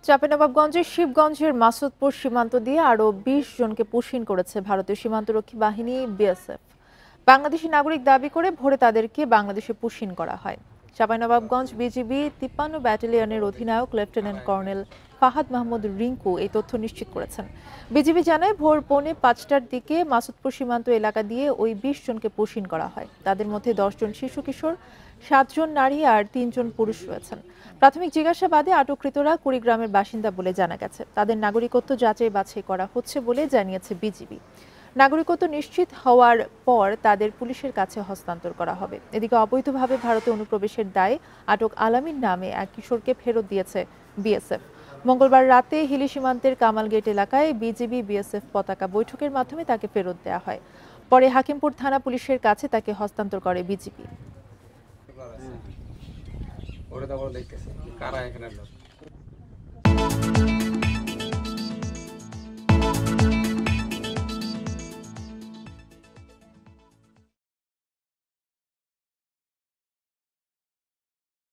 চাঁপাইনবাবগঞ্জের শিবগঞ্জের মাসুদপুর সীমান্ত দিয়ে আরও ২০ জনকে পুশিন করেছে ভারতীয় সীমান্তরক্ষী বাহিনী বিএসএফ। বাংলাদেশি নাগরিক দাবি করে ভোরে তাদেরকে বাংলাদেশে পুশিন করা হয়। চাঁপাইনবাবগঞ্জ বিজিবি ৫৩ ব্যাটালিয়নের অধিনায়ক লেফটেন্যান্ট কর্নেল ফাহাদ মাহমুদ রিঙ্কু এই তথ্য নিশ্চিত করেছেন। বিজিবি জানায় ভোর ৪:৫টার দিকে মাসুদপুর সীমান্ত এলাকা দিয়ে ওই ২০ জনকে পুশিন করা হয়। তাদের মধ্যে ১০ জন শিশু কিশোর, ৭ জন নারী আর ৩ জন পুরুষ রয়েছেন। প্রাথমিক জিজ্ঞাসাবাদে আটককৃতরা কুড়িগ্রামের বাসিন্দা বলে জানা গেছে। তাদের নাগরিকত্ব যাচাই বাছাই করা হচ্ছে বলে জানিয়েছে বিজিবি। নাগরিকত্ব নিশ্চিত হওয়ার পর তাদের পুলিশের কাছে হস্তান্তর করা হবে। এদিকে অবৈধভাবে ভারতে অনুপ্রবেশের দায়ে আটক আলামিন নামে এক কিশোরকে ফেরত দিয়েছে বিএসএফ। মঙ্গলবার রাতে হিলি সীমান্তের কামালগেট এলাকায় বিজিবি বিএসএফ পতাকা বৈঠকের মাধ্যমে তাকে ফেরত দেওয়া হয়। পরে হাকিমপুর থানা পুলিশের কাছে তাকে হস্তান্তর করে বিজিবি। ওরা তো দেখতেছে কারা এখানে লোক